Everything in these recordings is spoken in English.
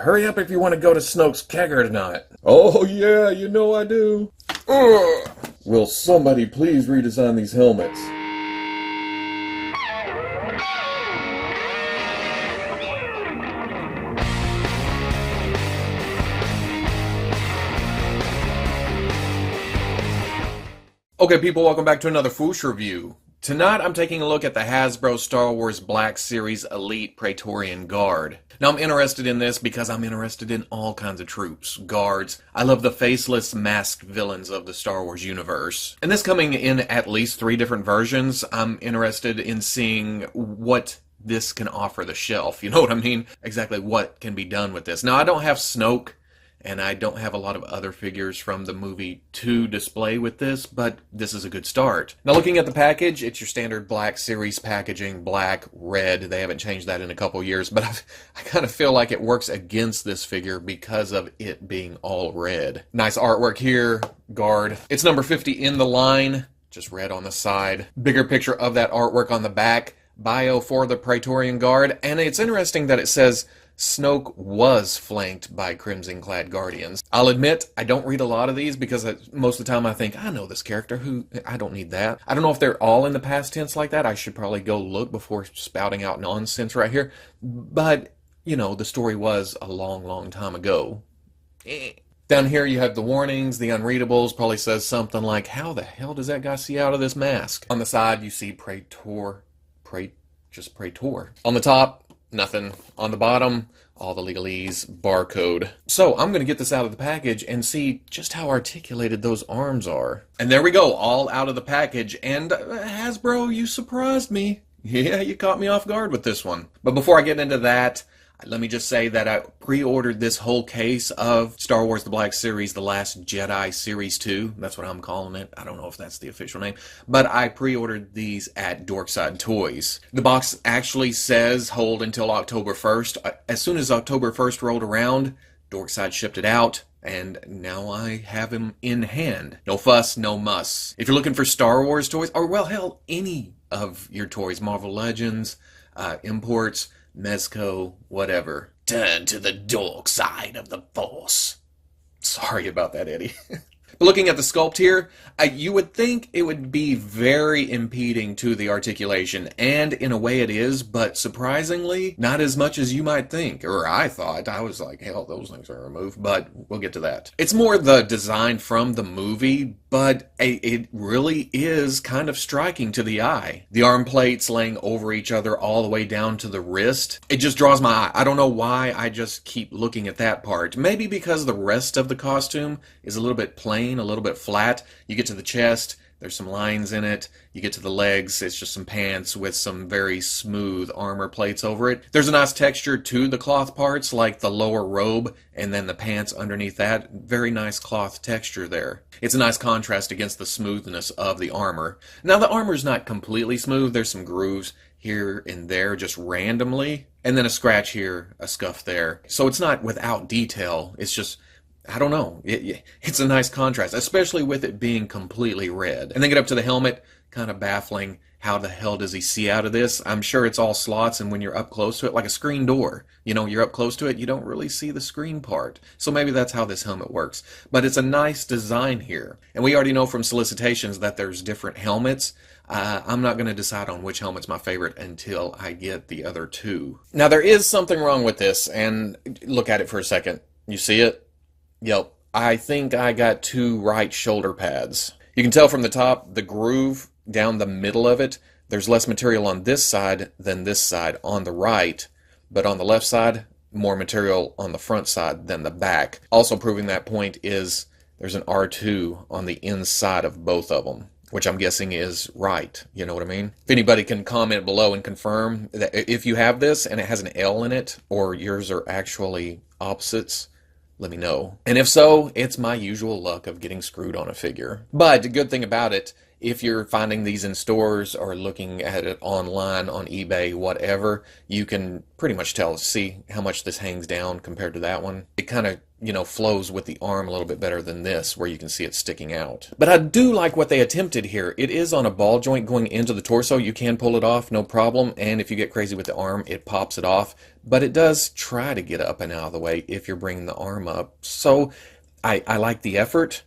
hurry up if you want to go to Snoke's kegger tonight. Oh yeah, you know I do. Ugh. Will somebody please redesign these helmets? Okay people, welcome back to another Fwoosh review. Tonight I'm taking a look at the Hasbro Star Wars Black Series Elite Praetorian Guard. Now I'm interested in this because I'm interested in all kinds of troops, guards. I love the faceless masked villains of the Star Wars universe. And this coming in at least 3 different versions, I'm interested in seeing what this can offer the shelf. You know what I mean? Exactly what can be done with this. Now I don't have Snoke, and I don't have a lot of other figures from the movie to display with this, but this is a good start. Now looking at the package, it's your standard Black Series packaging, black, red. They haven't changed that in a couple years, but I kind of feel like it works against this figure because of it being all red. Nice artwork here, guard. It's number 50 in the line, just red on the side. Bigger picture of that artwork on the back, bio for the Praetorian Guard, and it's interesting that it says Snoke was flanked by crimson-clad guardians. I'll admit, I don't read a lot of these because most of the time I think, I know this character, I don't need that. I don't know if they're all in the past tense like that. I should probably go look before spouting out nonsense right here. But, you know, the story was a long, long time ago. Down here you have the warnings, the unreadables, probably says something like, how the hell does that guy see out of this mask? On the side you see just Praetor. On the top, nothing. On the bottom, all the legalese, barcode. So I'm going to get this out of the package and see just how articulated those arms are. And there we go, all out of the package. And Hasbro, you surprised me. Yeah, you caught me off guard with this one. But before I get into that, let me just say that I pre-ordered this whole case of Star Wars The Black Series, The Last Jedi Series 2. That's what I'm calling it. I don't know if that's the official name. But I pre-ordered these at Dorkside Toys. The box actually says hold until October 1st. As soon as October 1st rolled around, Dorkside shipped it out. And now I have him in hand. No fuss, no muss. If you're looking for Star Wars toys, or well, hell, any of your toys, Marvel Legends, imports, Mezco, whatever. Turn to the dark side of the Force. Sorry about that, Eddie. But looking at the sculpt here, you would think it would be very impeding to the articulation, and in a way it is, but surprisingly, not as much as you might think, or I thought. I was like, hell, those things are removed, but we'll get to that. It's more the design from the movie, but it really is kind of striking to the eye. The arm plates laying over each other all the way down to the wrist. It just draws my eye. I don't know why I just keep looking at that part. Maybe because the rest of the costume is a little bit plain, a little bit flat. You get to the chest, there's some lines in it. You get to the legs, it's just some pants with some very smooth armor plates over it. There's a nice texture to the cloth parts, like the lower robe and then the pants underneath that. Very nice cloth texture there. It's a nice contrast against the smoothness of the armor. Now the armor's not completely smooth. There's some grooves here and there just randomly, and then a scratch here, a scuff there. So it's not without detail, it's just, I don't know. It's a nice contrast, especially with it being completely red. And then get up to the helmet, kind of baffling. How the hell does he see out of this? I'm sure it's all slots, and when you're up close to it, like a screen door, you know, you're up close to it, you don't really see the screen part. So maybe that's how this helmet works. But it's a nice design here. And we already know from solicitations that there's different helmets. I'm not going to decide on which helmet's my favorite until I get the other 2. Now, there is something wrong with this, and look at it for a second. You see it? Yep, I think I got 2 right shoulder pads. You can tell from the top, the groove down the middle of it, there's less material on this side than this side on the right, but on the left side, more material on the front side than the back. Also proving that point is there's an R2 on the inside of both of them, which I'm guessing is right. You know what I mean? If anybody can comment below and confirm that if you have this and it has an L in it, or yours are actually opposites, let me know. And if so, it's my usual luck of getting screwed on a figure. But the good thing about it if you're finding these in stores or looking at it online on eBay, whatever, you can pretty much see how much this hangs down compared to that one. It kind of, flows with the arm a little bit better than this, where you can see it sticking out. But I do like what they attempted here. It is on a ball joint going into the torso. You can pull it off, no problem. And if you get crazy with the arm, it pops it off. But it does try to get up and out of the way if you're bringing the arm up. So I like the effort.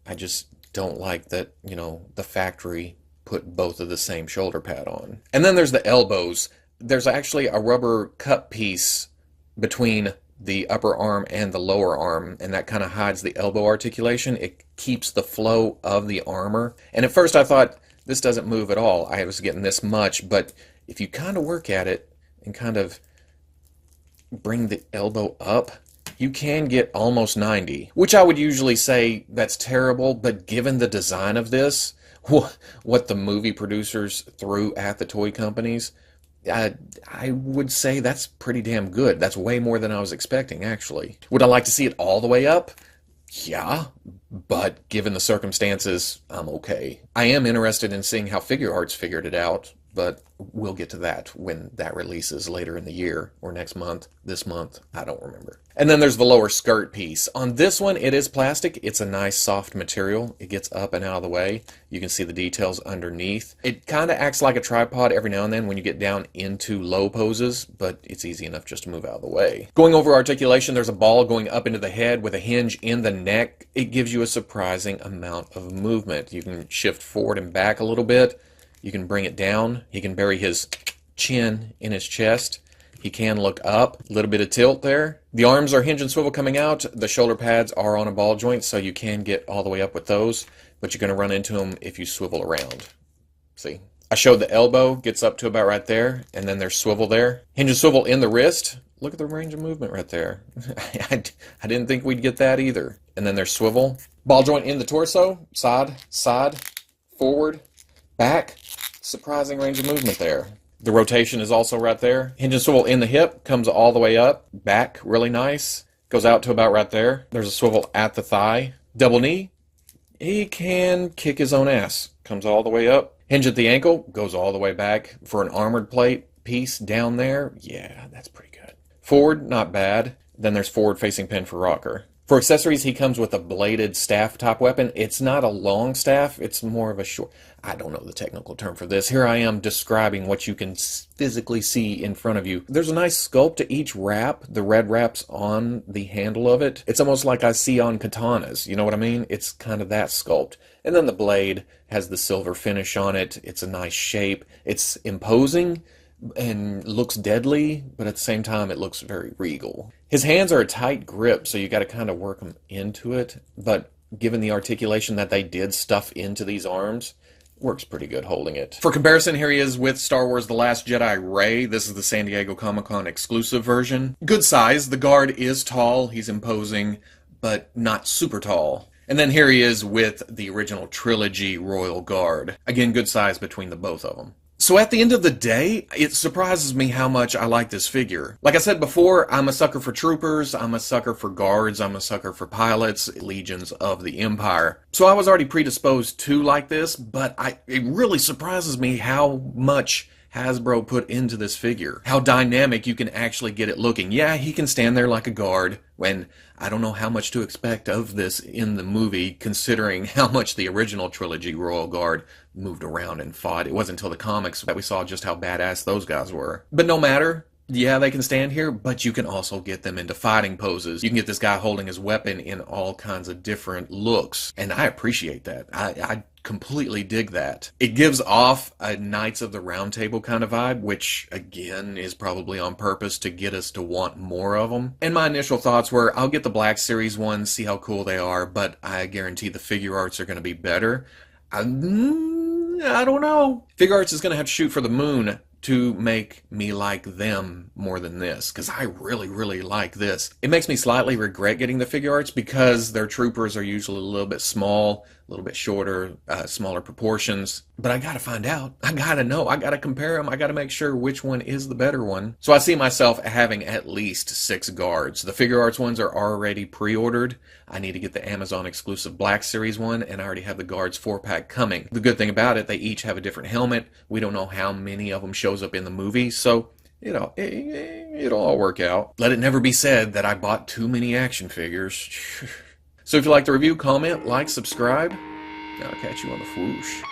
I just don't like that, the factory put both of the same shoulder pad on. And then there's the elbows. There's actually a rubber cup piece between the upper arm and the lower arm, and that kind of hides the elbow articulation. It keeps the flow of the armor. And at first I thought, this doesn't move at all. I was getting this much, but if you kind of work at it and kind of bring the elbow up, you can get almost 90, which I would usually say that's terrible, but given the design of this, what the movie producers threw at the toy companies, I would say that's pretty damn good. That's way more than I was expecting, actually. Would I like to see it all the way up? Yeah, but given the circumstances, I'm okay. I am interested in seeing how Figure Arts figured it out, but we'll get to that when that releases later in the year, or next month, this month, I don't remember. And then there's the lower skirt piece. On this one, it is plastic. It's a nice soft material. It gets up and out of the way. You can see the details underneath. It kind of acts like a tripod every now and then when you get down into low poses, but it's easy enough just to move out of the way. Going over articulation, there's a ball going up into the head with a hinge in the neck. It gives you a surprising amount of movement. You can shift forward and back a little bit. You can bring it down. He can bury his chin in his chest. He can look up. A little bit of tilt there. The arms are hinge and swivel coming out. The shoulder pads are on a ball joint, so you can get all the way up with those, but you're going to run into them if you swivel around. See? I showed the elbow gets up to about right there, and then there's swivel there. Hinge and swivel in the wrist. Look at the range of movement right there. I didn't think we'd get that either. And then there's swivel. Ball joint in the torso. Side, forward, back. Surprising range of movement there. The rotation is also right there. Hinge and swivel in the hip, comes all the way up. Back, really nice. Goes out to about right there. There's a swivel at the thigh. Double knee. He can kick his own ass. Comes all the way up. Hinge at the ankle, goes all the way back. For an armored plate piece down there, yeah, that's pretty good. Forward, not bad. Then there's forward facing pin for rocker. For accessories, he comes with a bladed staff top weapon. It's not a long staff, it's more of a short... I don't know the technical term for this. Here I am describing what you can physically see in front of you. There's a nice sculpt to each wrap. The red wrap's on the handle of it. It's almost like I see on katanas, you know what I mean? It's kind of that sculpt. And then the blade has the silver finish on it. It's a nice shape. It's imposing and looks deadly, but at the same time it looks very regal. His hands are a tight grip, so you got to kind of work them into it, but given the articulation that they did stuff into these arms, works pretty good holding it. For comparison, here he is with Star Wars The Last Jedi Rey. This is the San Diego Comic-Con exclusive version. Good size. The guard is tall. He's imposing, but not super tall. And then here he is with the original trilogy Royal Guard. Again, good size between the both of them. So at the end of the day, it surprises me how much I like this figure. Like I said before, I'm a sucker for troopers, I'm a sucker for guards, I'm a sucker for pilots, legions of the Empire. So I was already predisposed to like this, but it really surprises me how much Hasbro put into this figure. How dynamic you can actually get it looking. Yeah, he can stand there like a guard when I don't know how much to expect of this in the movie, considering how much the original trilogy Royal Guard moved around and fought. It wasn't until the comics that we saw just how badass those guys were. But no matter, yeah, they can stand here, but you can also get them into fighting poses. You can get this guy holding his weapon in all kinds of different looks, and I appreciate that. I completely dig that. It gives off a Knights of the Round Table kind of vibe, which, again, is probably on purpose to get us to want more of them. And my initial thoughts were, I'll get the Black Series ones, see how cool they are, but I guarantee the figure arts are going to be better. I don't know. Figure Arts is going to have to shoot for the moon to make me like them more than this, because I really, really like this. It makes me slightly regret getting the Figure Arts because their troopers are usually a little bit small, a little bit shorter, smaller proportions. But I gotta find out. I gotta know. I gotta compare them. I gotta make sure which one is the better one. So I see myself having at least 6 guards. The Figure Arts ones are already pre-ordered. I need to get the Amazon exclusive Black Series one, and I already have the guards 4-pack coming. The good thing about it, they each have a different helmet. We don't know how many of them shows up in the movie, so it'll all work out. Let it never be said that I bought too many action figures. So if you like the review, comment, like, subscribe. I'll catch you on the Fwoosh.